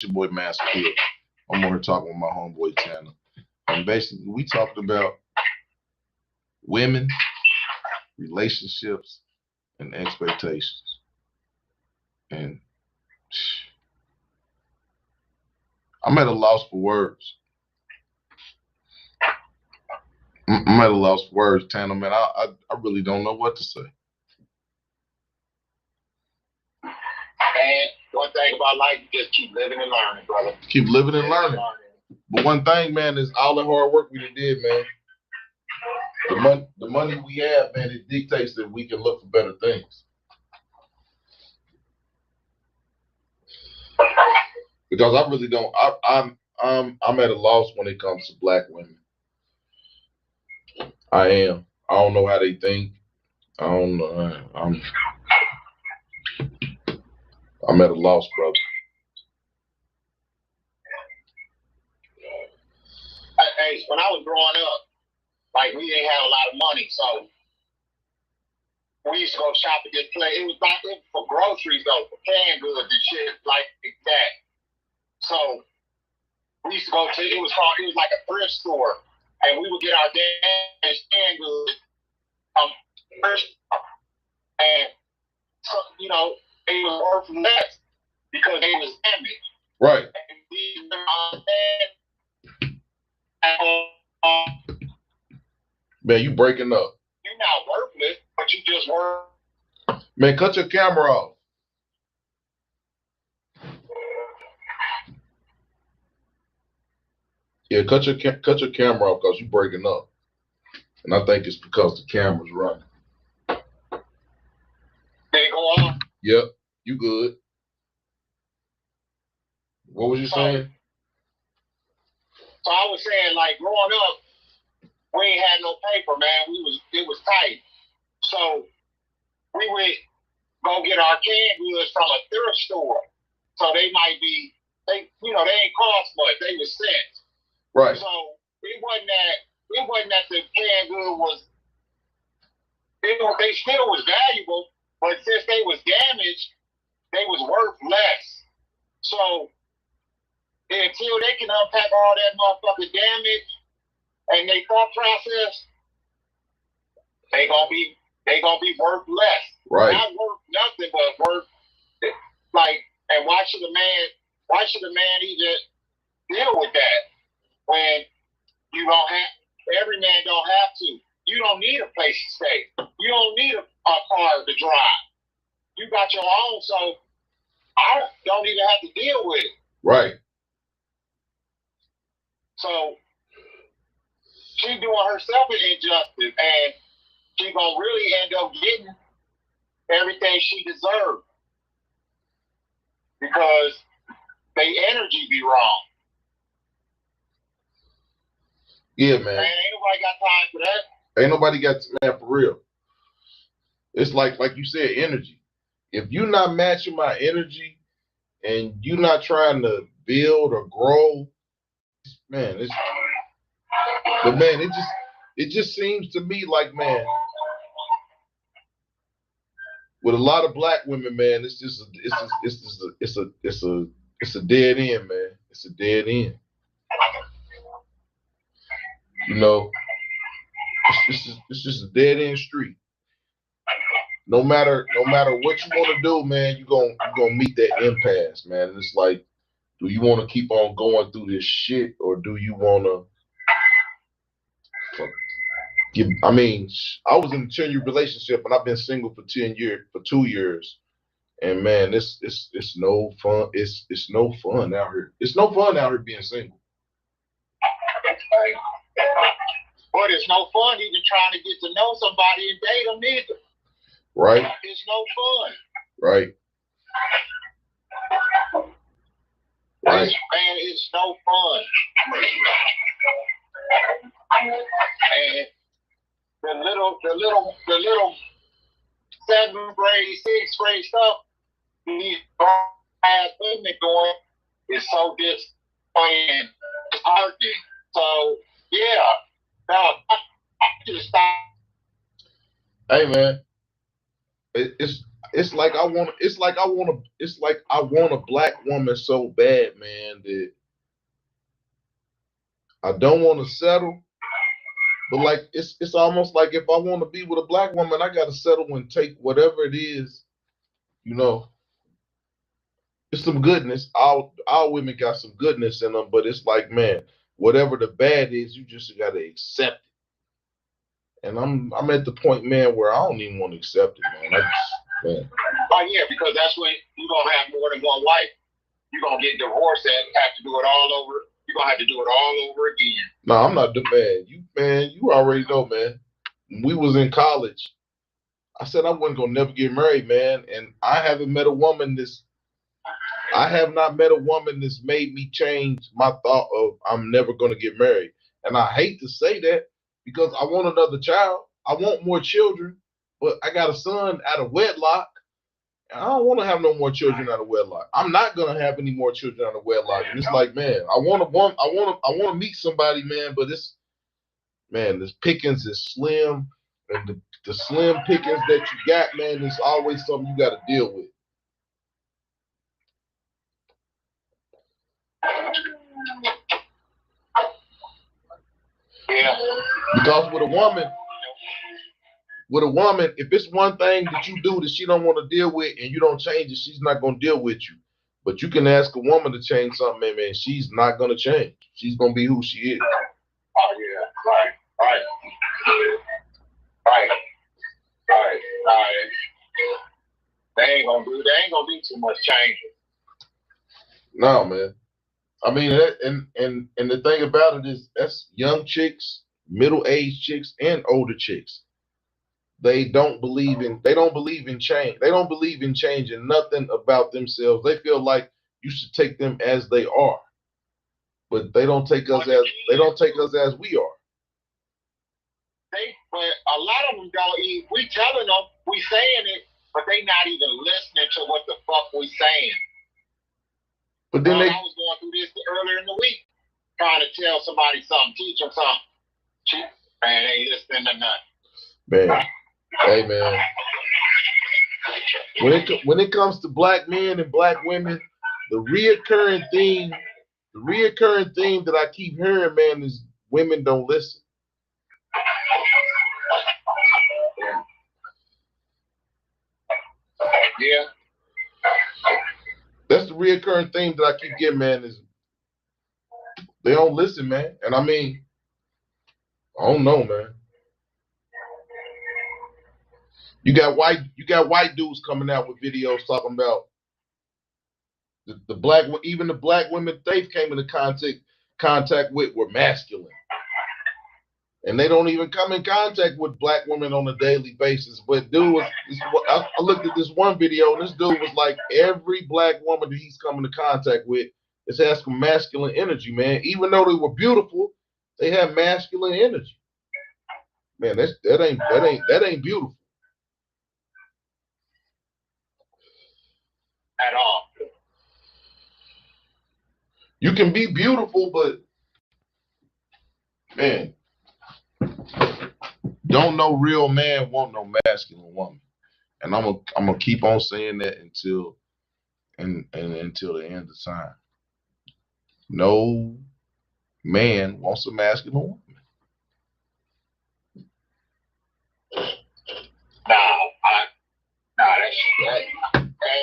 your boy Master Hill. I'm on here talking with my homeboy Tana. And basically, we talked about women, relationships, and expectations. And I'm at a loss for words. I'm at a loss for words, Tana, man. I really don't know what to say. And one thing about life, you just keep living and learning, brother. Keep living and learning. But one thing, man, is all the hard work we did, man. The money we have, man, it dictates that we can look for better things. Because I really don't. I'm at a loss when it comes to black women. I am. I don't know how they think. I don't know. I'm at a loss, brother. Hey, when I was growing up, like we didn't have a lot of money, so we used to go shop at this place. It was like for groceries though, for canned goods and shit like that. So we used to go to it was like a thrift store, and we would get our damaged canned goods first, and so it was worth less because they was damaged. Right. And we man, you breaking up. You're not worthless, but you just work. Man, cut your camera off. Yeah, cut your camera off because you're breaking up. And I think it's because the camera's running. They go on? Yep, you good. What was you saying? So I was saying, like, growing up, we ain't had no paper, man. It was tight. So we would go get our canned goods from a thrift store. So they might be, they ain't cost much. They were cents. Right. So it wasn't that the canned good was, they still was valuable, but since they was damaged, they was worth less. So until they can unpack all that motherfucking damage and they thought process, they gonna be worth less. Right. Not worth nothing, but worth like. And why should a man even deal with that when you don't have? Every man don't have to. You don't need a place to stay. You don't need a car to drive. You got your own, so I don't even have to deal with it. Right. So she doing herself an injustice, and she gonna really end up getting everything she deserved because their energy be wrong. Yeah, man. Man, ain't nobody got time for that. Ain't nobody got, man, for real. It's like you said, energy. If you're not matching my energy and you're not trying to build or grow, man, it just seems to me like, man, with a lot of black women, man, it's a dead end, man. It's a dead end. It's just a dead end street. No matter what you want to do, man, you're gonna meet that impasse, man. And it's like, do you want to keep on going through this shit, or do you want to I was in a 10-year relationship, and I've been single for 2 years, and man, it's no fun. It's no fun out here. It's no fun out here being single. But it's no fun even trying to get to know somebody and date them either. Right. It's no fun. Right. Right. Man, it's no fun. And the little 7th grade, 6th grade stuff these ass women doing is so disappointing. So yeah, no, I just stop. Hey man, it's it's like I want a black woman so bad, man, that I don't want to settle. But like it's almost like if I want to be with a black woman, I gotta settle and take whatever it is, you know. It's some goodness. All women got some goodness in them, but it's like, man, whatever the bad is, you just gotta accept it. And I'm at the point, man, where I don't even want to accept it, man. Man. Oh yeah, because that's when you're gonna have more than one wife. You're gonna get divorced and have to do it all over. You're gonna have to do it all over again. No, I'm not the man. You already know, man. When we was in college, I said I wasn't gonna never get married, man. And I have not met a woman that's made me change my thought of I'm never gonna get married. And I hate to say that because I want another child. I want more children, but I got a son out of wedlock. I don't want to have no more children out of wedlock. I'm not gonna have any more children out of wedlock. And it's like, man, I want to meet somebody, man. But this pickings is slim, and the slim pickings that you got, man, is always something you got to deal with. Yeah. Because with a woman, if it's one thing that you do that she don't want to deal with and you don't change it, she's not gonna deal with you. But you can ask a woman to change something, man, she's not gonna change. She's gonna be who she is. Oh yeah, right. They ain't gonna do too much changes. No, man. I mean, and the thing about it is that's young chicks, middle-aged chicks, and older chicks. They don't believe in change. They don't believe in changing nothing about themselves. They feel like you should take them as they are, but they don't take us as we are. But a lot of them don't even. We telling them, we saying it, but they not even listening to what the fuck we saying. But then I was going through this earlier in the week, trying to tell somebody something, teach them something. Man, they ain't listening to nothing. Man, hey man. When it comes to black men and black women, the reoccurring theme that I keep hearing, man, is women don't listen. Yeah. That's the reoccurring theme that I keep getting, man, is they don't listen, man. And I mean, I don't know, man. You got white dudes coming out with videos talking about the black women they've came into contact with were masculine. And they don't even come in contact with black women on a daily basis. But I looked at this one video, and this dude was like, every black woman that he's coming into contact with is has some masculine energy, man. Even though they were beautiful, they have masculine energy. Man, that ain't beautiful at all. You can be beautiful, but man, don't no real man want no masculine woman. And I'm gonna keep on saying that until the end of time. No man wants a masculine woman. That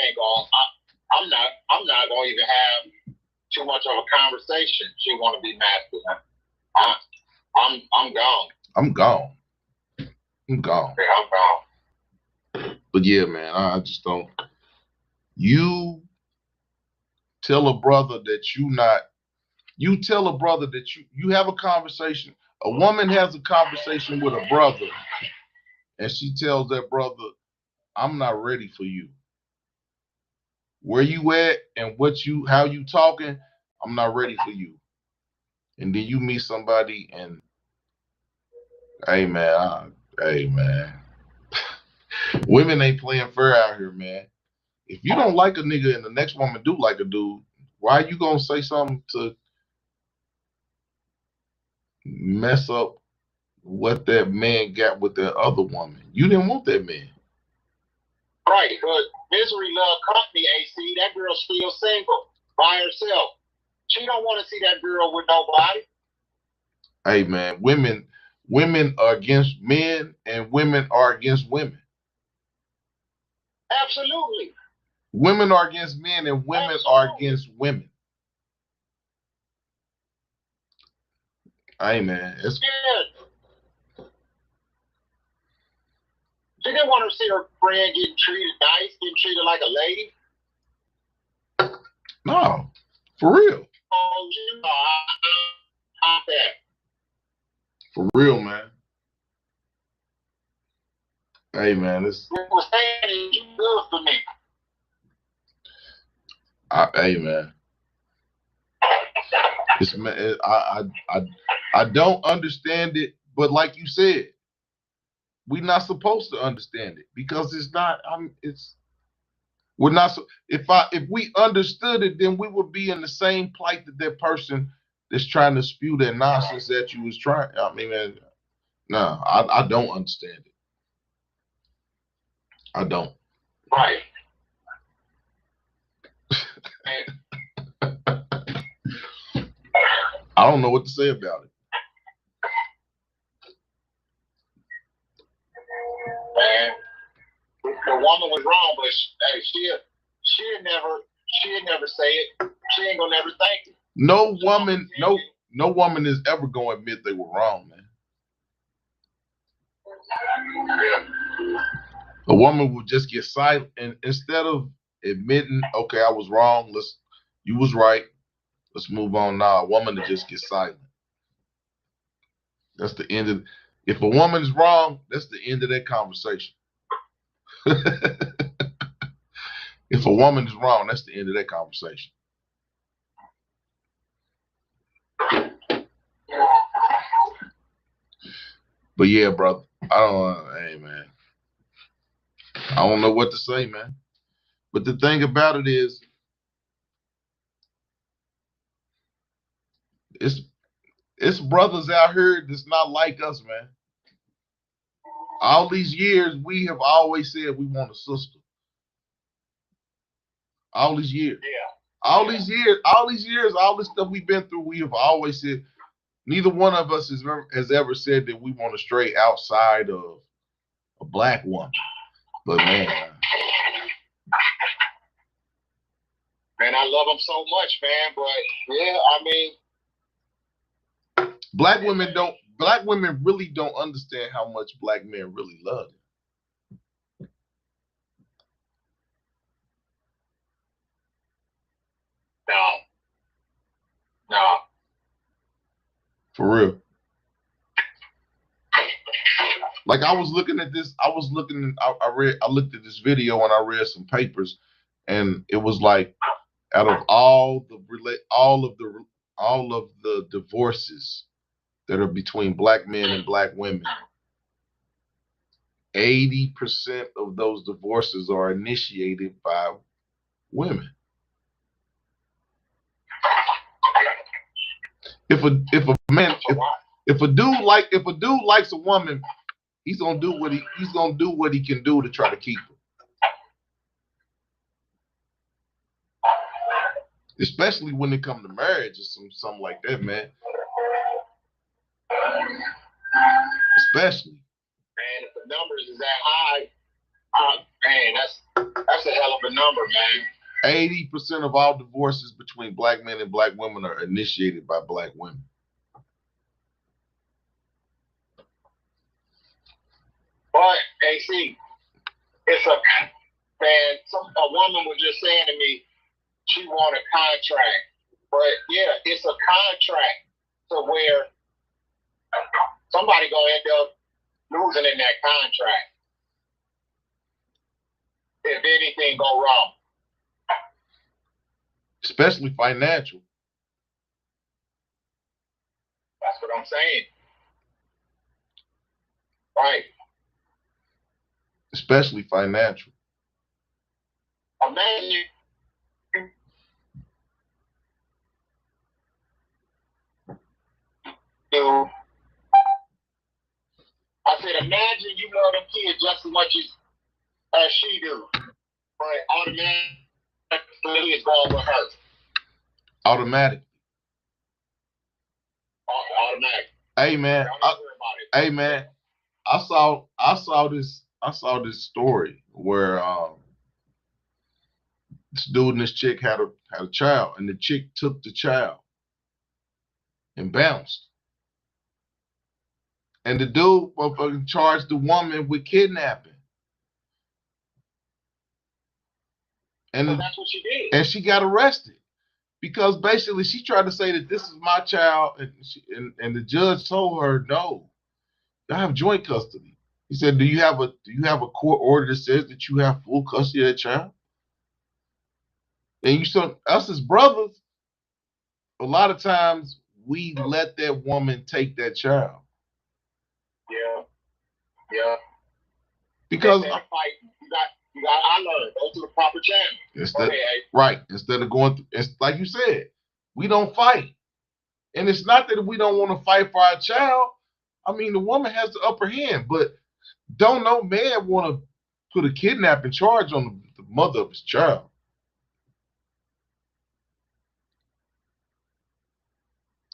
ain't going. I'm not going to even have too much of a conversation. She want to be masculine. I'm gone. I'm gone. Yeah, I'm gone. But yeah, man, I just don't. You tell a brother that you tell a brother that you have a conversation. A woman has a conversation with a brother, and she tells that brother, I'm not ready for you. Where you at and how you talking, I'm not ready for you. And then you meet somebody and hey man, women ain't playing fair out here, man. If you don't like a nigga and the next woman do like a dude, why are you gonna say something to mess up what that man got with that other woman? You didn't want that man. Right, but misery love company, AC. That girl's still single by herself. She don't want to see that girl with nobody. Hey man, women are against men and women are against women. Absolutely. Women are against men and women are against women. Hey man, it's She didn't want to see her friend getting treated nice, getting treated like a lady. No, for real. Oh, you know, I bet. For real, man. Hey man, this. You were saying you good for me. Hey man. I don't understand it, but like you said, we're not supposed to understand it because it's not. We're not. If we understood it, then we would be in the same plight that that person that's trying to spew that nonsense that you was trying. I mean, man, no, I don't understand it. I don't. Right. I don't know what to say about it. Man, the woman was wrong, but she'd never say it. She ain't gonna never thank you. No woman is ever gonna admit they were wrong, man. A woman will just get silent, and instead of admitting, okay, I was wrong, you was right, let's move on now. A woman to just get silent. That's the end of. If a woman is wrong, that's the end of that conversation. If a woman is wrong, that's the end of that conversation. But yeah, brother, hey man, I don't know what to say, man. But the thing about it is, it's brothers out here that's not like us, man. All these years, we have always said we want a sister. All these years. Yeah. All these years, all this stuff we've been through, we have always said, neither one of us has ever said that we want to stray outside of a black woman. But man, I love them so much, man. But yeah, I mean, black women really don't understand how much black men really love them. No. For real. Like I was looking at this, I looked at this video and I read some papers, and it was like, out of all of the divorces that are between black men and black women, 80% of those divorces are initiated by women. If a dude likes a woman, he's gonna do what he can do to try to keep her. Especially when it comes to marriage or something like that, man. Especially. Man, if the numbers is that high, man, that's a hell of a number, man. 80% of all divorces between black men and black women are initiated by black women. But AC, a woman was just saying to me, she want a contract. But yeah, it's a contract to where somebody gonna end up losing in that contract if anything go wrong. Especially financial. That's what I'm saying. Right. Especially financial. Imagine I said, imagine you love them kids just as much as she do, but automatically it's going with her. Automatic. Automatic. Hey man, hey man, I saw this story where this dude and this chick had a child, and the chick took the child and bounced. And the dude motherfucking charged the woman with kidnapping. And that's what she did. And she got arrested because basically she tried to say that this is my child, and the judge told her no, you have joint custody. He said, do you have a court order that says that you have full custody of that child? And us as brothers, a lot of times we let that woman take that child. Yeah. Because you got I learned go through the proper channel. Right. Instead of going through, it's like you said, we don't fight. And it's not that we don't want to fight for our child. I mean, the woman has the upper hand, but don't no man want to put a kidnapping charge on the mother of his child.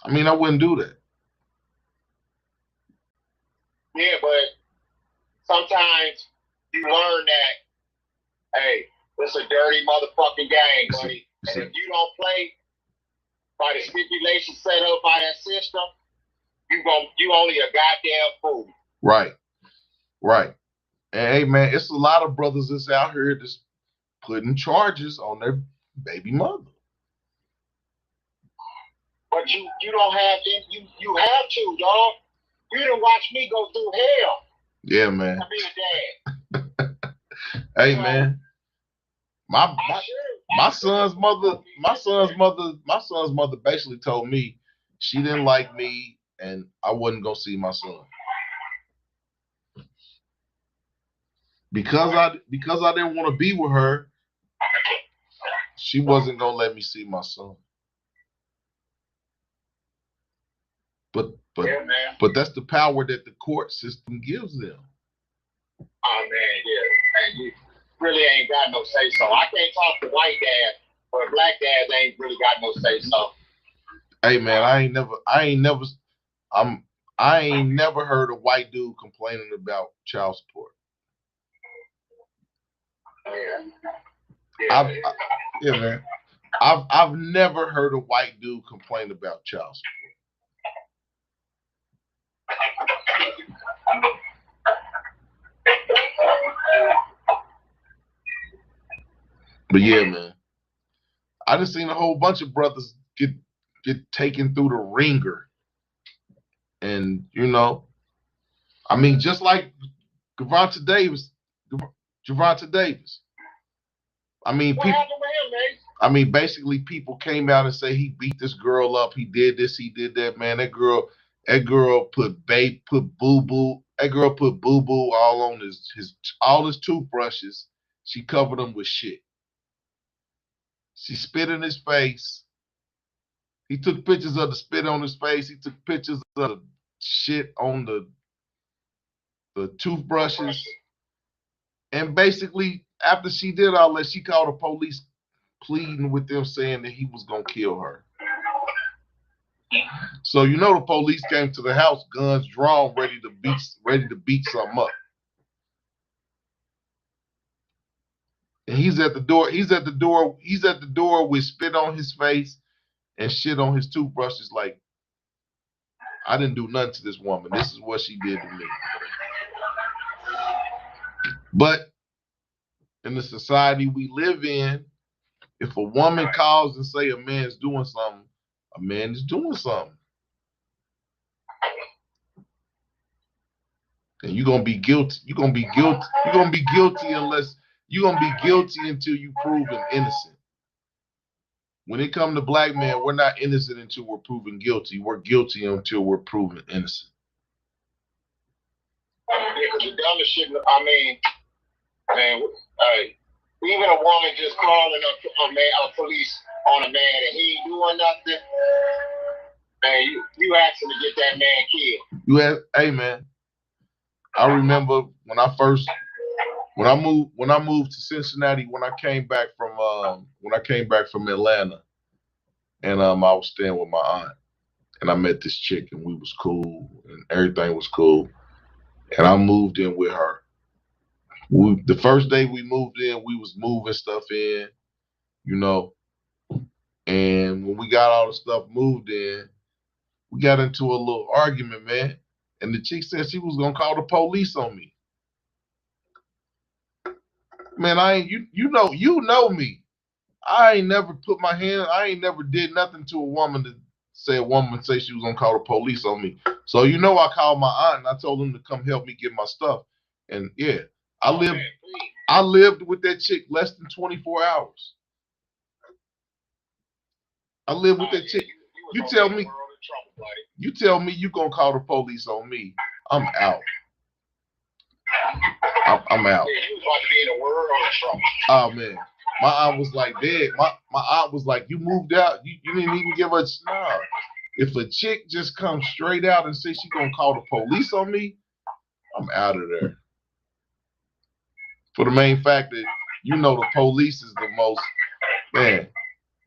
I mean, I wouldn't do that. Yeah, but sometimes you learn that, hey, it's a dirty motherfucking game, buddy. And if you don't play by the stipulations set up by that system, you only a goddamn fool. Right. And hey man, it's a lot of brothers that's out here that's putting charges on their baby mother. But you don't have you have to, dog. You didn't watch me go through hell. Yeah, man. To be a dad. Hey man. My son's mother basically told me she didn't like me and I wasn't gonna see my son. Because I didn't want to be with her, she wasn't gonna let me see my son. But that's the power that the court system gives them. Oh man, yeah. And you really ain't got no say so. I can't talk to white dad, but black dads ain't really got no say so. Hey man, I ain't never heard a white dude complaining about child support. Yeah, man. I've never heard a white dude complain about child support. But yeah, man, I just seen a whole bunch of brothers get taken through the ringer, and I mean, just like Gervonta Davis. I mean, basically, people came out and say he beat this girl up. He did this. He did that. Man, that girl put boo boo. That girl put boo boo all on all his toothbrushes. She covered them with shit. She spit in his face. He took pictures of the spit on his face. He took pictures of the shit on the toothbrushes. And basically, after she did all that, she called the police pleading with them saying that he was going to kill her. So the police came to the house, guns drawn, ready to beat something up. And he's at the door with spit on his face and shit on his toothbrushes like, I didn't do nothing to this woman. This is what she did to me. But in the society we live in, if a woman calls and say a man's doing something, a man is doing something. And you're gonna be guilty. You're gonna be guilty until you proven innocent. When it comes to black men, we're not innocent until we're proven guilty. We're guilty until we're proven innocent. Because the dumbest shit, I mean, man, even a woman just calling a police on a man and he ain't doing nothing, man, you asking to get that man killed. Hey man, I remember when I first When I moved to Cincinnati, when I came back from Atlanta, and I was staying with my aunt, and I met this chick, and we was cool, and everything was cool, and I moved in with her. The first day we moved in, we was moving stuff in, you know, and when we got all the stuff moved in, we got into a little argument, man, and the chick said she was gonna call the police on me. Man, I ain't you know me. I ain't never put my hand. I ain't never did nothing to a woman to say she was gonna call the police on me. So I called my aunt and I told them to come help me get my stuff. And yeah, I lived with that chick less than 24 hours. I lived with that chick. You tell me you gonna call the police on me. I'm out. I'm out. Oh man. My aunt was like, Dad, my aunt was like, you moved out. You didn't even give us nah. If a chick just comes straight out and says she gonna call the police on me, I'm out of there. For the main fact that the police is the most, man,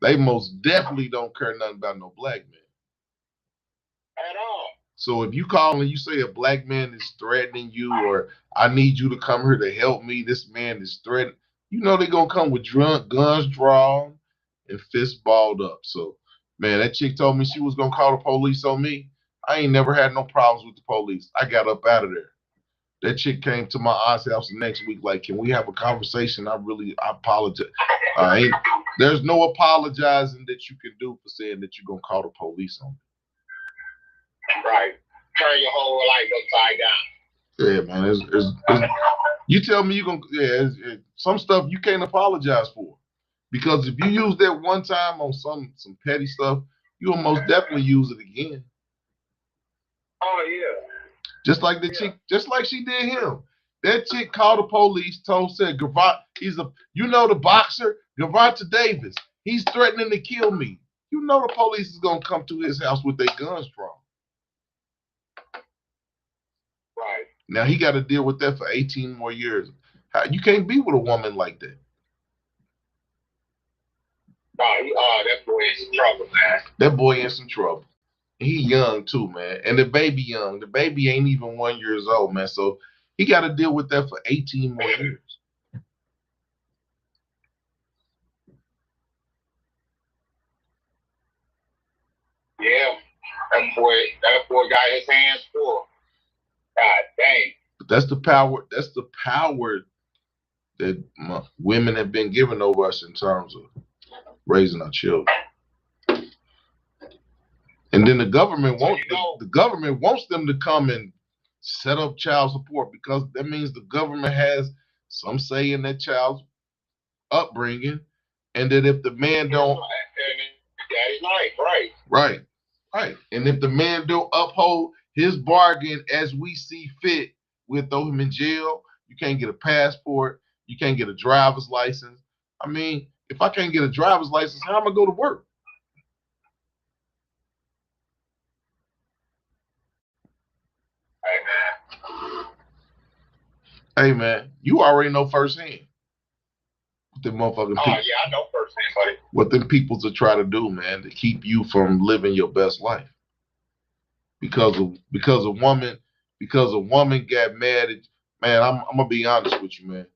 they most definitely don't care nothing about no black man. At all. So if you call and you say a black man is threatening you, or I need you to come here to help me, this man is threatening, they're gonna come with guns drawn and fists balled up. So man, that chick told me she was gonna call the police on me. I ain't never had no problems with the police. I got up out of there. That chick came to my aunt's house the next week, like, can we have a conversation? I apologize. There's no apologizing that you can do for saying that you're gonna call the police on me. Right. Turn your whole life upside down. Yeah, man. You tell me you're gonna some stuff you can't apologize for. Because if you use that one time on some petty stuff, you'll most definitely use it again. Oh yeah. Just like the chick, just like she did him. That chick called the police, said Gavant, the boxer, Gervonta Davis. He's threatening to kill me. The police is gonna come to his house with their guns drawn. Right. Now he got to deal with that for 18 more years. You can't be with a woman like that. That boy in some trouble, man. That boy in some trouble. He young too, man. And the baby young. The baby ain't even 1 year old, man. So he got to deal with that for 18 more years. Yeah. That boy got his hands full. God dang. But that's the power. That's the power that women have been given over us in terms of raising our children. And then the government wants them to come and set up child support, because that means the government has some say in that child's upbringing, and that if the man don't, daddy's life, right, and if the man don't uphold his bargain as we see fit, we'll throw him in jail. You can't get a passport. You can't get a driver's license. I mean, if I can't get a driver's license, how am I going to work? Hey man, you already know firsthand what them motherfucking people. Oh yeah, I know firsthand, buddy. What them peoples are trying to do, man, to keep you from living your best life. Because a woman got mad at, man. I'm gonna be honest with you, man.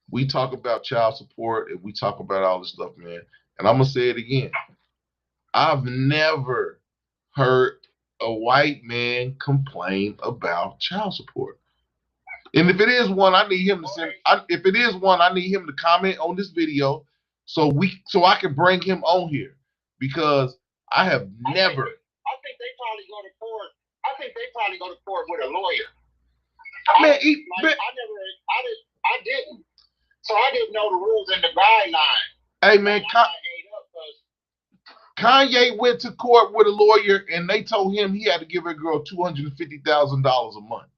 We talk about child support and we talk about all this stuff, man. And I'm gonna say it again. I've never heard a white man complain about child support. And if it is one, I need him to send. If it is one, I need him to comment on this video so I can bring him on here, because I have never. I think they probably go to court. I think they probably go to court with a lawyer. Man, I didn't. So I didn't know the rules and the guidelines. Hey man, Kanye went to court with a lawyer, and they told him he had to give a girl $250,000 a month.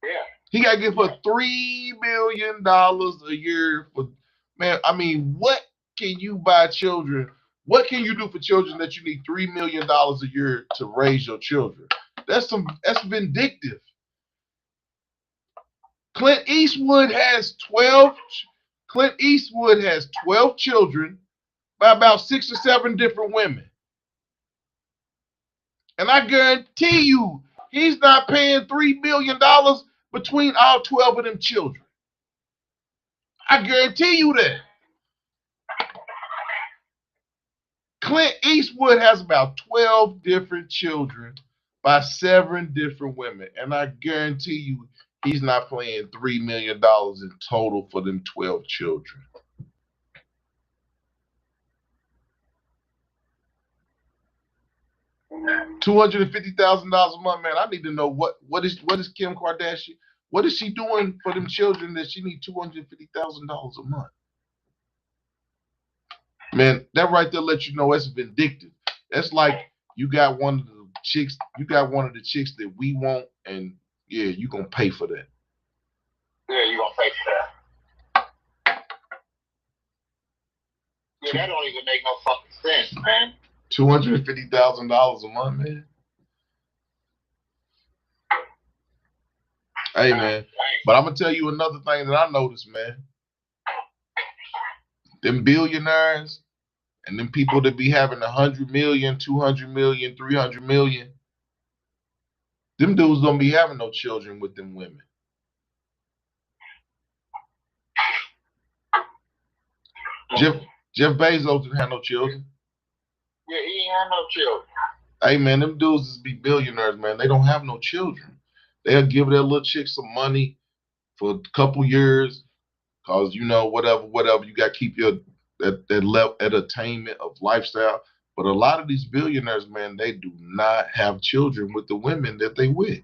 Yeah. He got to give her $3 million a year for, man. I mean, what can you buy children? What can you do for children that you need $3 million a year to raise your children? That's vindictive. Clint Eastwood has 12 children by about 6 or 7 different women. And I guarantee you, he's not paying $3 million between all 12 of them children. I guarantee you that. Clint Eastwood has about 12 different children by 7 different women. And I guarantee you, he's not paying $3 million in total for them 12 children. $250,000 a month, man. I need to know what is Kim Kardashian? What is she doing for them children that she needs $250,000 a month? Man, that right there lets you know it's vindictive. That's like you got one of the chicks that we want, and yeah, you gonna pay for that. Yeah, you gonna pay for that. Yeah, that don't even make no fucking sense, man. $250,000 a month, man. Hey, man. But I'm gonna tell you another thing that I noticed, man. Them billionaires and them people that be having 100 million, 200 million, 300 million, them dudes don't be having no children with them women. Jeff Bezos didn't have no children. Yeah, he ain't have no children. Hey, man, them dudes just be billionaires, man. They don't have no children. They'll give their little chick some money for a couple years, cause you know whatever you got to keep your that level entertainment of lifestyle. But a lot of these billionaires, man, they do not have children with the women that they with.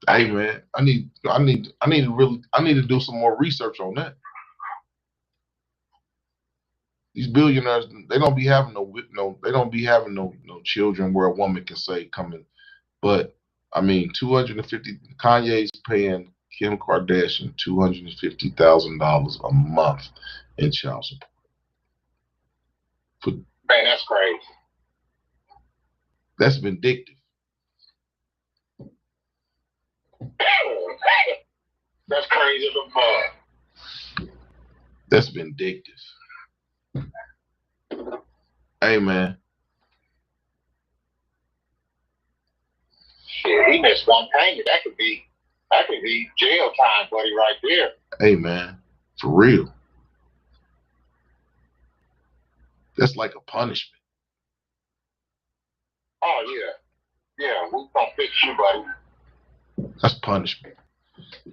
Hey, man, I need to do some more research on that. These billionaires, they don't be having no children where a woman can say come in. But I mean, 250. Kanye's paying Kim Kardashian $250,000 a month in child support. Man, that's crazy. That's vindictive. That's crazy as a fuck. That's vindictive. Hey, man. Shit, he missed one payment. That could be jail time, buddy, right there. Hey, man, for real. That's like a punishment. Oh yeah, yeah. We gonna fix you, buddy. That's punishment.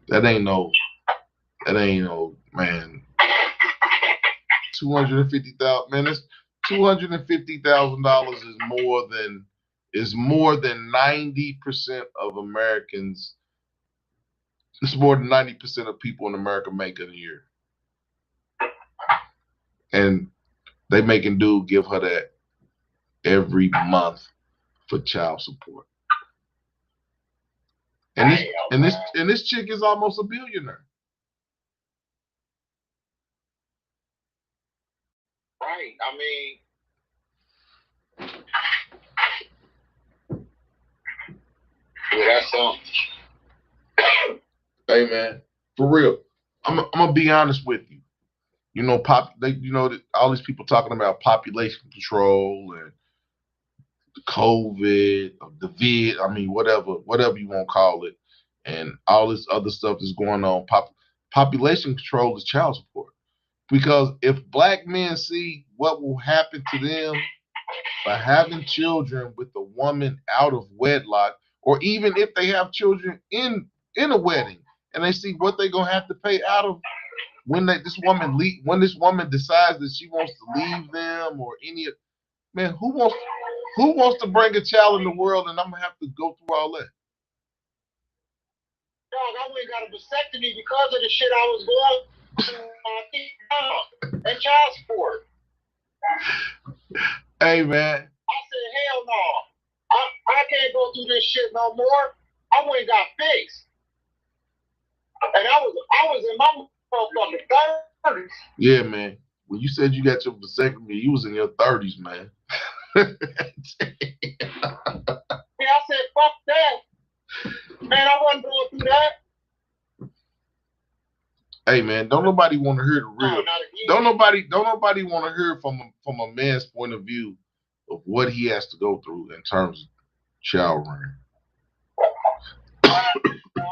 That ain't no man. 250,000, man. That's $250,000 is more than 90% of Americans. It's more than 90% of people in America make in a year, and they making dude give her that every month for child support. And this chick is almost a billionaire. Right. I mean, yeah, that's something. Hey, man, for real. I'm gonna be honest with you. You know, all these people talking about population control and COVID, the vid. I mean, whatever you want to call it, and all this other stuff that's going on. Population control is child support. Because if black men see what will happen to them by having children with a woman out of wedlock, or even if they have children in a wedding, and they see what they're gonna have to pay out of when this woman decides that she wants to leave them, or any man, who wants to bring a child in the world, and I'm gonna have to go through all that. Dog, I went and got a vasectomy because of the shit I was going and child support. Hey, man. I said, hell no. I can't go through this shit no more. I went and got fixed. And I was in my motherfucking 30s. Yeah, man. When you said you got your vasectomy, you was in your 30s, man. I said, fuck that. Man, I wasn't going through that. Hey man, don't nobody want to hear the real. Don't nobody want to hear from a man's point of view of what he has to go through in terms of child rearing. I'm gonna go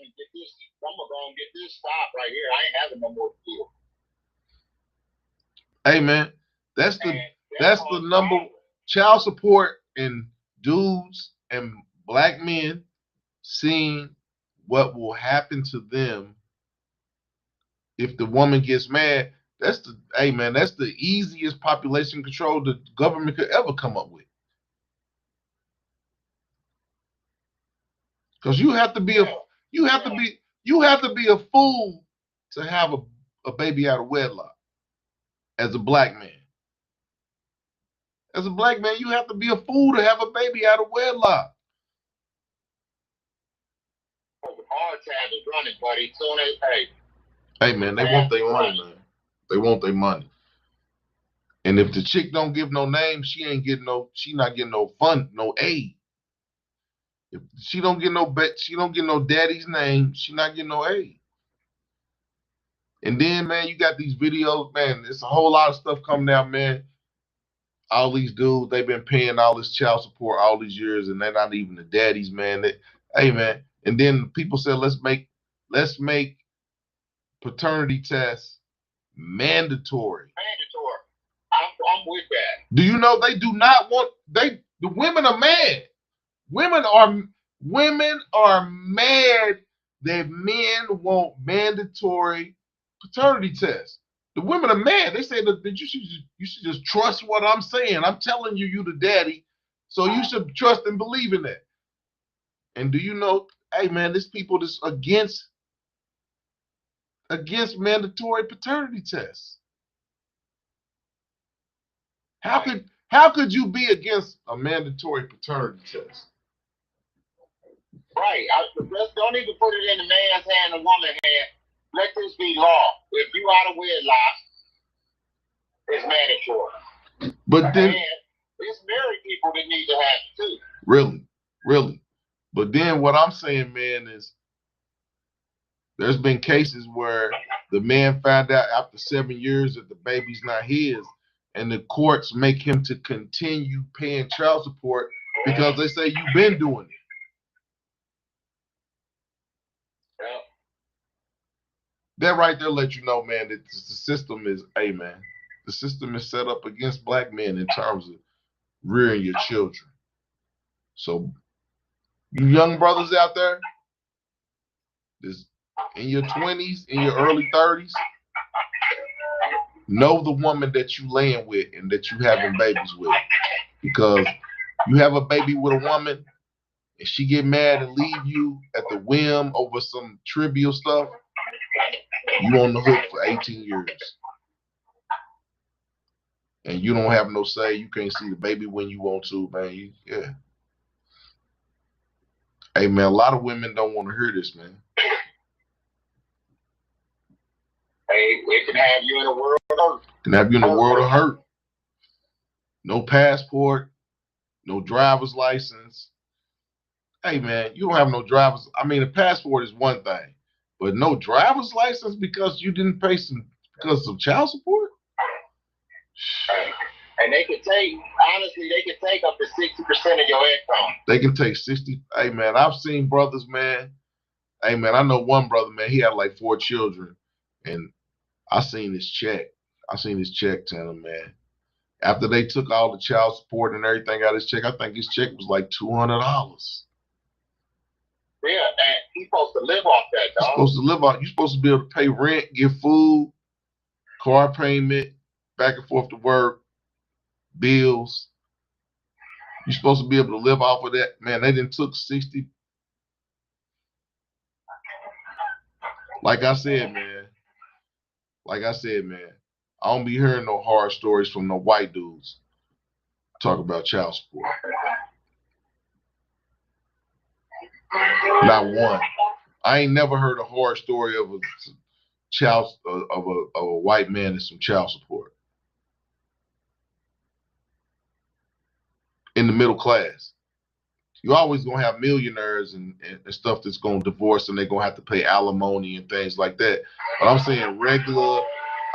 and get this. I'm gonna go and get this stop right here. I ain't having no more deal. Hey man, that's the number. Child support and dudes and black men seeing what will happen to them if the woman gets mad. That's the easiest population control the government could ever come up with. Because you have to be a fool to have a baby out of wedlock as a black man. As a black man, you have to be a fool to have a baby out of wedlock. Hard tab is running, buddy. Soon as hey man, they want their money, man. They want their money. And if the chick don't give no name, she not getting no fund, no aid. If she don't get no daddy's name, she not getting no aid. And then, man, you got these videos, man. There's a whole lot of stuff coming out, man. All these dudes, they've been paying all this child support all these years, and they're not even the daddies, man. Hey, man. And then people said, let's make paternity tests mandatory. I'm with that. Do you know they do not want the women are mad. Women are mad that men want mandatory paternity tests. The women are mad. They say that you should just trust what I'm saying. I'm telling you the daddy, so you should trust and believe in that. And do you know, hey man, there's people that's against mandatory paternity tests. How could you be against a mandatory paternity test? Right. Don't even put it in the man's hand, the woman's hand. Let this be law. If you out of wedlock, it's mandatory. But then it's married people that need to have it too. Really. But then what I'm saying, man, is there's been cases where the man found out after 7 years that the baby's not his, and the courts make him to continue paying child support because they say you've been doing it. Yeah. That right there let you know, man, that the system is, the system is set up against black men in terms of rearing your children. So, you young brothers out there, this in your 20s, in your early 30s, know the woman that you laying with and that you having babies with. Because you have a baby with a woman and she get mad and leave you at the whim over some trivial stuff, you on the hook for 18 years. And you don't have no say. You can't see the baby when you want to, man. Yeah. Hey, man, a lot of women don't want to hear this, man. Hey, it can have you in a world of hurt. Can have you in a world of hurt. No passport, no driver's license. Hey, man, you don't have no driver's. I mean, a passport is one thing, but no driver's license because you didn't pay because of child support? And they can take, honestly, up to 60% of your income. They can take 60. Hey, man, I've seen brothers, man. Hey, man, I know one brother, man, he had like 4 children. And I seen his check. Tana, man. After they took all the child support and everything out of his check, I think his check was like $200. Yeah, and he's supposed to live off that, dog. You're supposed to be able to pay rent, get food, car payment, back and forth to work, bills. You're supposed to be able to live off of that. Man, they done took 60. Like I said, man, I don't be hearing no horror stories from no white dudes talk about child support. Not one. I ain't never heard a horror story of a white man and some child support. in the middle class. You're always going to have millionaires and stuff that's going to divorce and they're going to have to pay alimony and things like that. But I'm saying regular,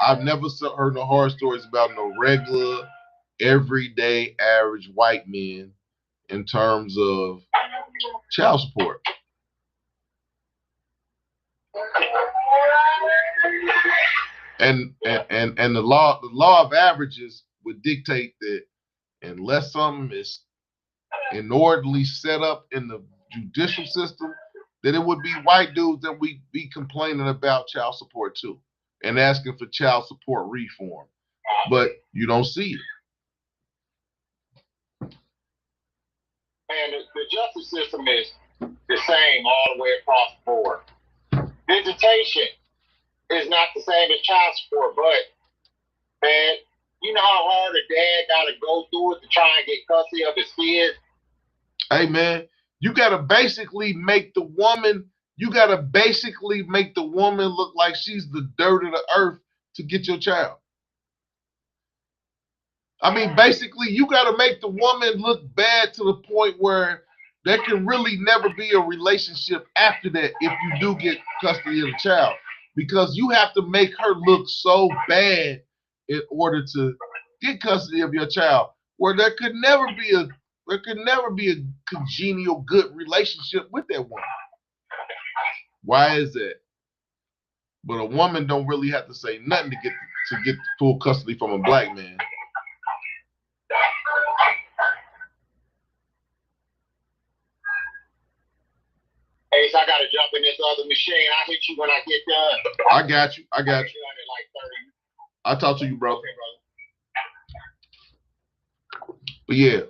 I've never heard no horror stories about no regular, everyday, average white men in terms of child support. And the law of averages would dictate that unless something is inordinately set up in the judicial system, that it would be white dudes that we be complaining about child support too and asking for child support reform. But you don't see it. And the justice system is the same all the way across the board. Visitation is not the same as child support, but man, you know how hard a dad got to go through it to try and get custody of his kids? Hey man, you got to basically make the woman look like she's the dirt of the earth to get your child. I mean, basically, you got to make the woman look bad to the point where there can really never be a relationship after that if you do get custody of the child. Because you have to make her look so bad in order to get custody of your child, where there could never be a congenial, good relationship with that woman. Why is that? But a woman don't really have to say nothing to get full custody from a black man. Ace, I gotta jump in this other machine. I'll hit you when I get done. I got you. I'll talk to you, bro. Okay, brother. But yeah,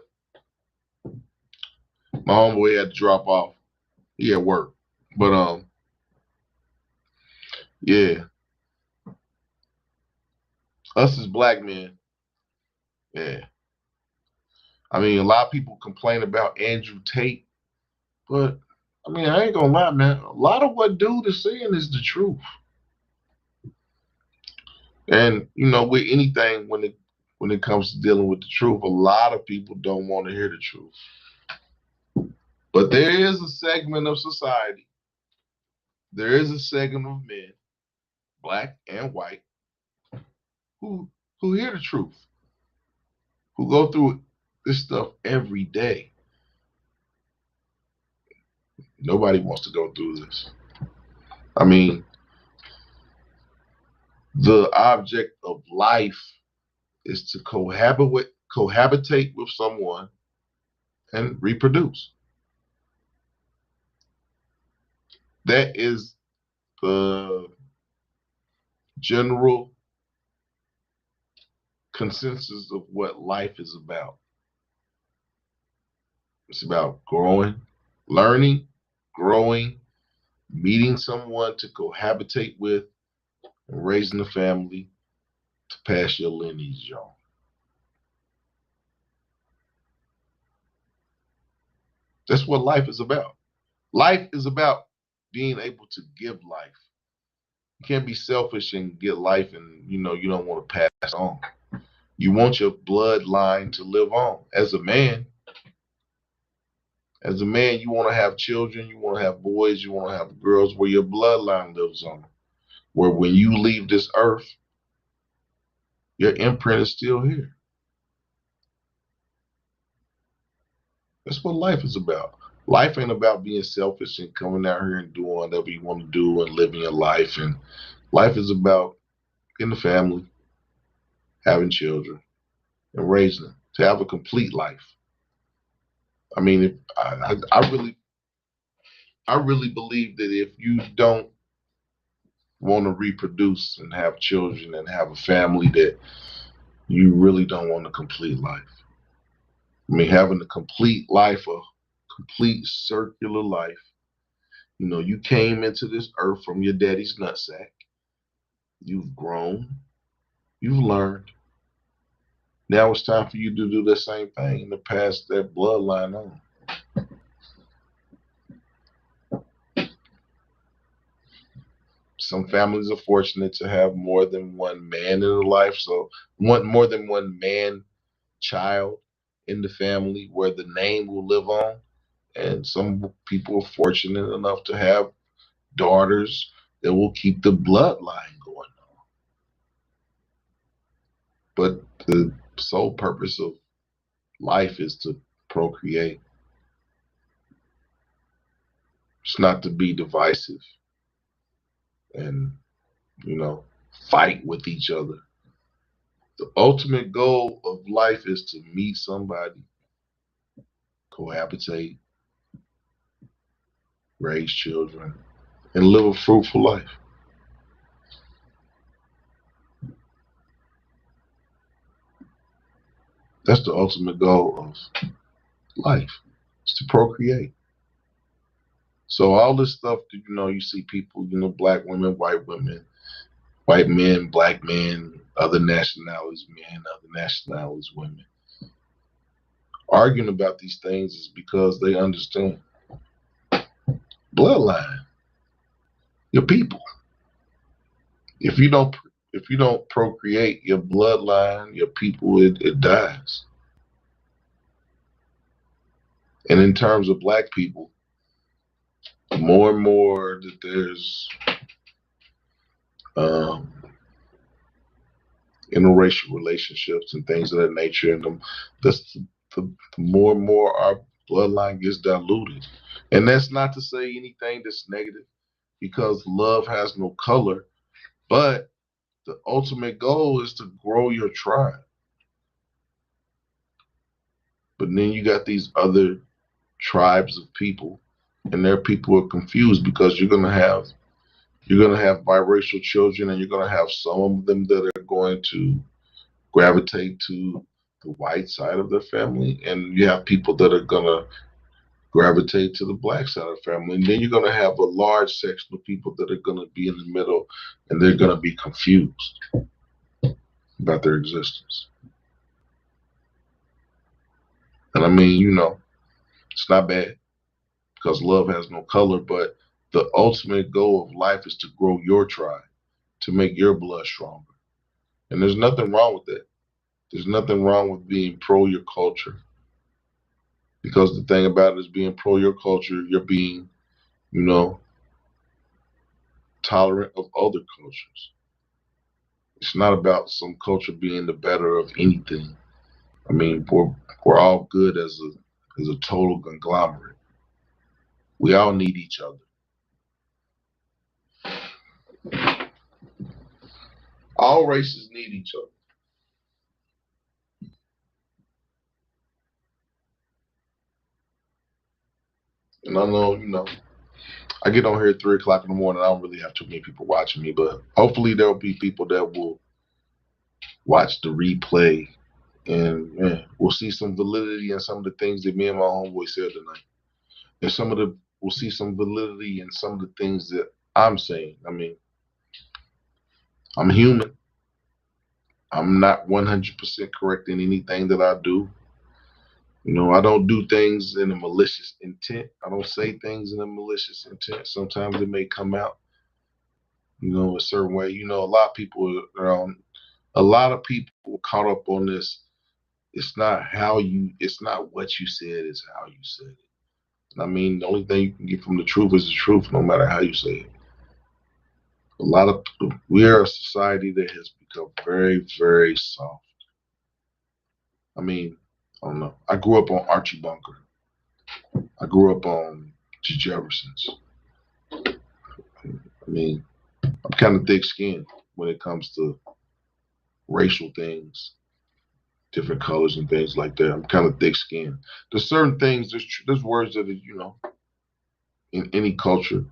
my homeboy had to drop off. He at work. But yeah. Us as black men, yeah. I mean, a lot of people complain about Andrew Tate, but I mean, I ain't gonna lie, man. A lot of what dude is saying is the truth. And you know, with anything when it comes to dealing with the truth, a lot of people don't want to hear the truth. But there is a segment of society, there is a segment of men, black and white, who hear the truth, who go through this stuff every day. Nobody wants to go through this. I mean, the object of life is to cohabitate with someone and reproduce. That is the general consensus of what life is about. It's about growing, learning, growing, meeting someone to cohabitate with, and raising a family to pass your lineage on. That's what life is about. Life is about being able to give life. You can't be selfish and get life and you don't want to pass on. You want your bloodline to live on. As a man, you want to have children, you want to have boys, you want to have girls where your bloodline lives on. Where when you leave this earth, your imprint is still here. That's what life is about. Life ain't about being selfish and coming out here and doing whatever you want to do and living your life. And life is about getting a family, having children, and raising them to have a complete life. I mean, I really believe that if you don't want to reproduce and have children and have a family, that you really don't want a complete life. I mean, having a complete life, a complete circular life. You came into this earth from your daddy's nutsack. You've grown. You've learned. Now it's time for you to do the same thing and to pass that bloodline on. Some families are fortunate to have more than one man in their life, so more than one man child. in the family where the name will live on. And some people are fortunate enough to have daughters that will keep the bloodline going on. But the sole purpose of life is to procreate. It's not to be divisive and, you know, fight with each other. The ultimate goal of life is to meet somebody, cohabitate, raise children, and live a fruitful life. That's the ultimate goal of life, is to procreate. So all this stuff that you see people, black women, white men, black men, other nationalities men, other nationalities women, arguing about these things is because they understand bloodline, your people. If you don't procreate your bloodline, your people, it dies. And in terms of black people, more and more that there's um, interracial relationships and things of that nature, and the more and more our bloodline gets diluted. And that's not to say anything that's negative, because love has no color, but the ultimate goal is to grow your tribe. But then you got these other tribes of people, and their people are confused because you're gonna have biracial children, and you're gonna have some of them that are going to gravitate to the white side of their family, and you have people that are gonna gravitate to the black side of the family, and then you're gonna have a large section of people that are gonna be in the middle, and they're gonna be confused about their existence. And I mean, it's not bad because love has no color, but the ultimate goal of life is to grow your tribe, to make your blood stronger. And there's nothing wrong with that. There's nothing wrong with being pro your culture, because the thing about it is, being pro your culture, you're being, you know, tolerant of other cultures. It's not about some culture being the better of anything. I mean, we're all good as a total conglomerate. We all need each other. All races need each other. And I know, I get on here at 3 o'clock in the morning. I don't really have too many people watching me, but hopefully there'll be people that will watch the replay, and we'll see some validity in some of the things that me and my homeboy said tonight. And we'll see some validity in some of the things that I'm saying. I mean, I'm human. I'm not 100% correct in anything that I do. I don't do things in a malicious intent. I don't say things in a malicious intent. Sometimes it may come out, a certain way. A lot of people caught up on this. It's not what you said, it's how you said it. And I mean, the only thing you can get from the truth is the truth, no matter how you say it. We are a society that has become very, very soft. I mean, I don't know. I grew up on Archie Bunker. I grew up on the Jeffersons. I mean, I'm kind of thick-skinned when it comes to racial things, different colors and things like that. I'm kind of thick-skinned. There's certain things. There's words that in any culture,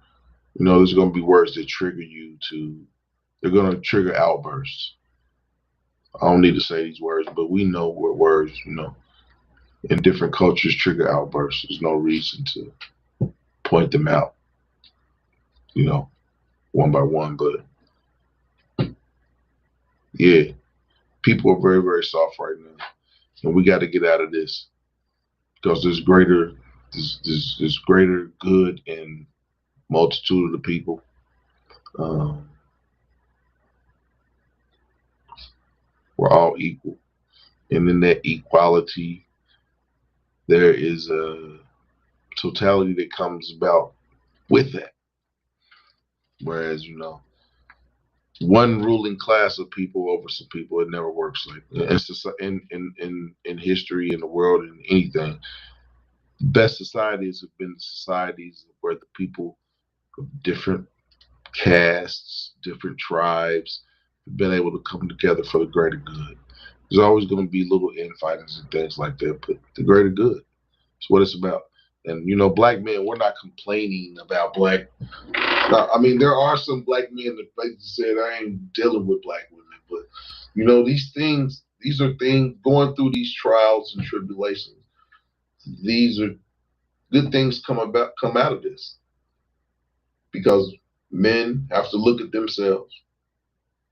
there's going to be words that trigger you to. They're going to trigger outbursts. I don't need to say these words, but we know what words, in different cultures trigger outbursts. There's no reason to point them out, one by one. But yeah, people are very, very soft right now, and we got to get out of this, because there's greater good in multitude of the people. Um, we're all equal, and in that equality, there is a totality that comes about with that. Whereas, one ruling class of people over some people, it never works like that. It's just in history, in the world, in anything. Best societies have been societies where the people of different castes, different tribes, have been able to come together for the greater good. There's always going to be little infightings and things like that, but the greater good is what it's about. And black men, we're not complaining about black. Now, I mean, there are some black men that like said I ain't dealing with black women, but these are things going through these trials and tribulations. These are good things come out of this because men have to look at themselves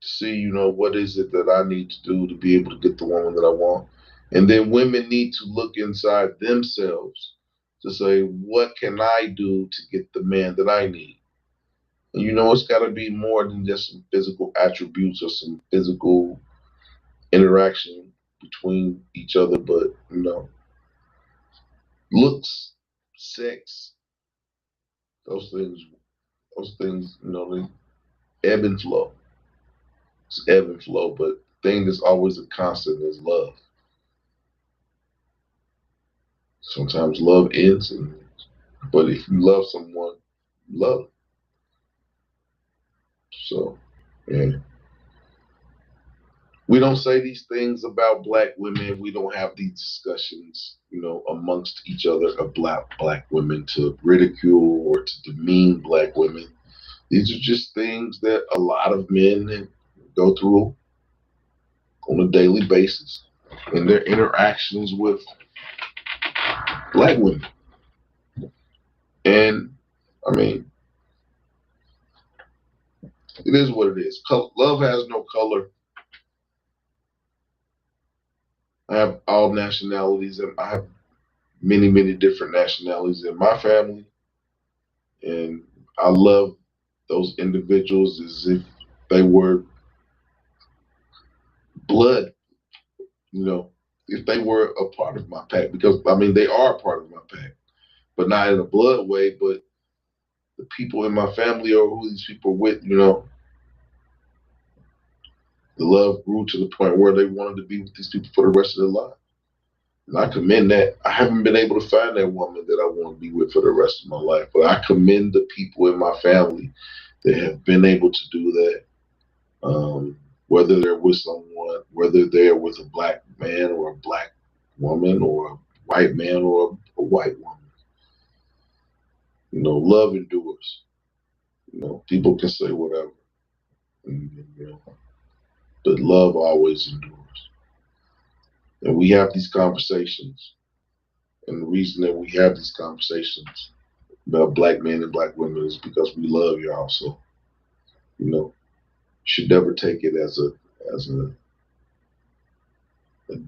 to see, what is it that I need to do to be able to get the woman that I want. And then women need to look inside themselves to say, what can I do to get the man that I need? And it's got to be more than just some physical attributes or some physical interaction between each other, but, looks, sex, those things, they ebb and flow. It's ebb and flow, but the thing that's always a constant is love. Sometimes love ends, but if you love someone, love them. So, yeah. We don't say these things about black women. We don't have these discussions, amongst each other of black women to ridicule or to demean black women. These are just things that a lot of men go through on a daily basis in their interactions with black women. And I mean, it is what it is. Love has no color. I have all nationalities, and I have many, many different nationalities in my family. And I love those individuals as if they were blood, if they were a part of my pack. Because, I mean, they are a part of my pack, but not in a blood way. But the people in my family or who these people are with, the love grew to the point where they wanted to be with these people for the rest of their life. And I commend that. I haven't been able to find that woman that I want to be with for the rest of my life, but I commend the people in my family that have been able to do that. Whether they're with someone, whether they're with a black man or a black woman or a white man or a white woman. Love endures. People can say whatever, but love always endures. And we have these conversations. And the reason that we have these conversations about black men and black women is because we love y'all. So, you should never take it as a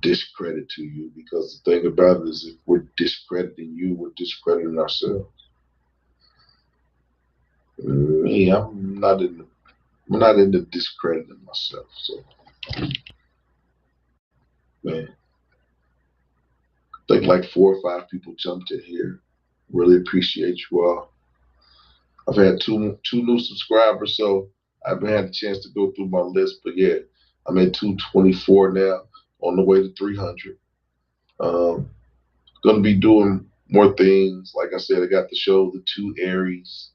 discredit to you, because the thing about it is if we're discrediting you, we're discrediting ourselves. Me, I'm not into discrediting myself. So, man, I think like 4 or 5 people jumped in here. Really appreciate you all. I've had two new subscribers, so I haven't had a chance to go through my list. But yeah, I'm at 224 now, on the way to 300. Gonna be doing more things. Like I said, I got the show, the 2 Aries.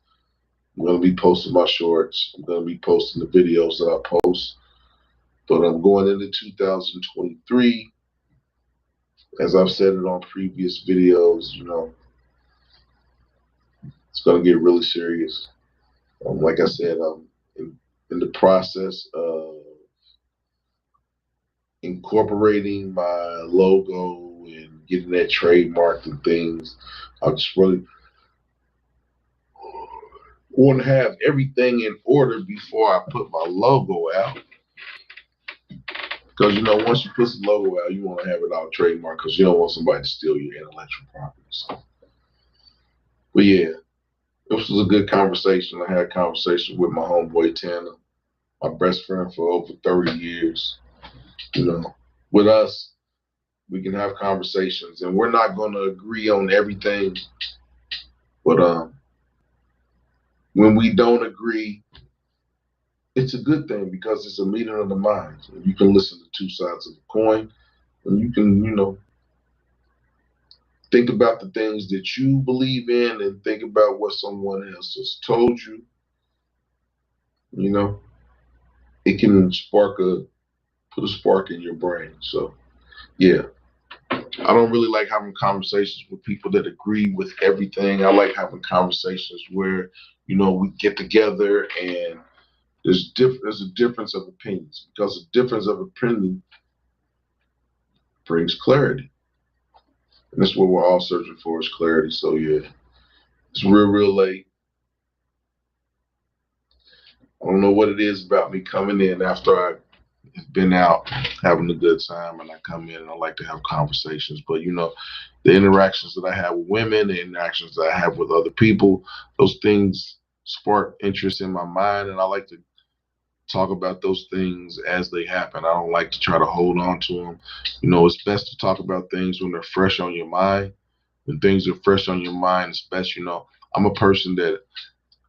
I'm gonna be posting my shorts. I'm gonna be posting the videos that I post. But I'm going into 2023. As I've said it on previous videos, it's gonna get really serious. Like I said, I'm in the process of incorporating my logo and getting that trademarked and things. I just really want to have everything in order before I put my logo out. Because once you put the logo out, you want to have it all trademarked because you don't want somebody to steal your intellectual property. So, but yeah, this was a good conversation. I had a conversation with my homeboy Tana, my best friend for over 30 years. With us, We can have conversations, and we're not going to agree on everything. But when we don't agree, it's a good thing because it's a meeting of the minds. You can listen to two sides of the coin, and you can, think about the things that you believe in, and think about what someone else has told you. You know, it can put a spark in your brain. So yeah, I don't really like having conversations with people that agree with everything. I like having conversations where, we get together and there's a difference of opinions, because a difference of opinion brings clarity. And that's what we're all searching for, is clarity. So yeah, it's real late. I don't know what it is about me coming in after I've been out having a good time, and I come in and I like to have conversations. But the interactions that I have with women, the interactions that I have with other people, those things spark interest in my mind, and I like to talk about those things as they happen. I don't like to try to hold on to them. It's best to talk about things when they're fresh on your mind. When things are fresh on your mind, it's best. I'm a person that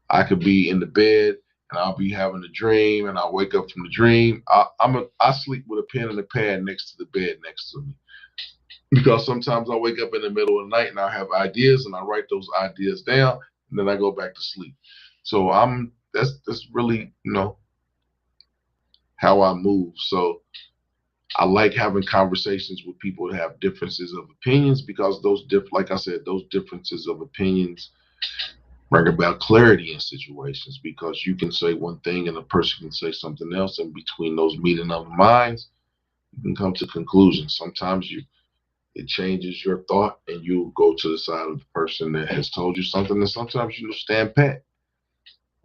I could be in the bed and I'll be having a dream, and I'll wake up from the dream. I sleep with a pen and a pad next to the bed next to me, because sometimes I wake up in the middle of the night and I have ideas and I write those ideas down, and then I go back to sleep. So that's really how I move. So I like having conversations with people that have differences of opinions, because like I said, those differences of opinions bring about clarity in situations, because you can say one thing and a person can say something else, and between those meeting of the minds, you can come to conclusions. Sometimes it changes your thought, and you go to the side of the person that has told you something, and sometimes you stand pat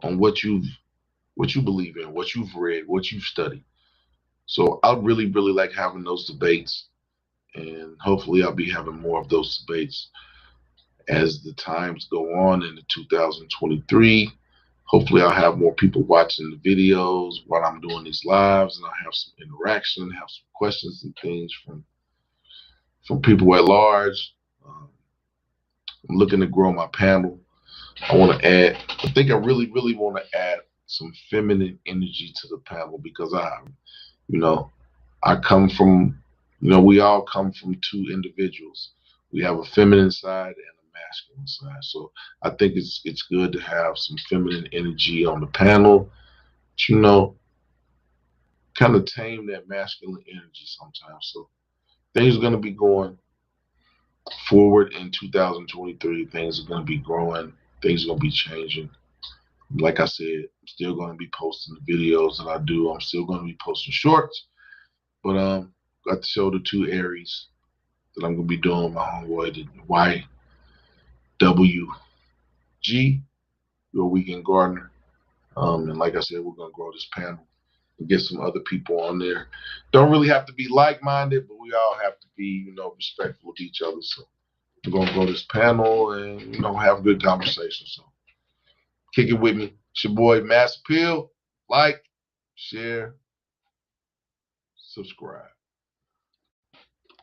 on what you believe in, what you've read, what you've studied. So I really like having those debates, and hopefully I'll be having more of those debates as the times go on into 2023. Hopefully I'll have more people watching the videos while I'm doing these lives, and I'll have some interaction, have some questions and things from people at large. Um, I'm looking to grow my panel. I think I really want to add some feminine energy to the panel, because you know, I come from, we all come from two individuals. We have a feminine side and a masculine side. So I think it's good to have some feminine energy on the panel, to, kind of tame that masculine energy sometimes. So things are going to be going forward in 2023. Things are going to be growing. Things are going to be changing. Like I said, I'm still going to be posting the videos that I do. I'm still going to be posting shorts. But got to show the two Aries that I'm gonna be doing my homeboy, the YWG, your weekend gardener. And like I said, we're gonna grow this panel and get some other people on there. Don't really have to be like-minded, but we all have to be, respectful of each other. So we're gonna grow this panel and have good conversations. So kick it with me. It's your boy Mass Appeal. Like, share, subscribe.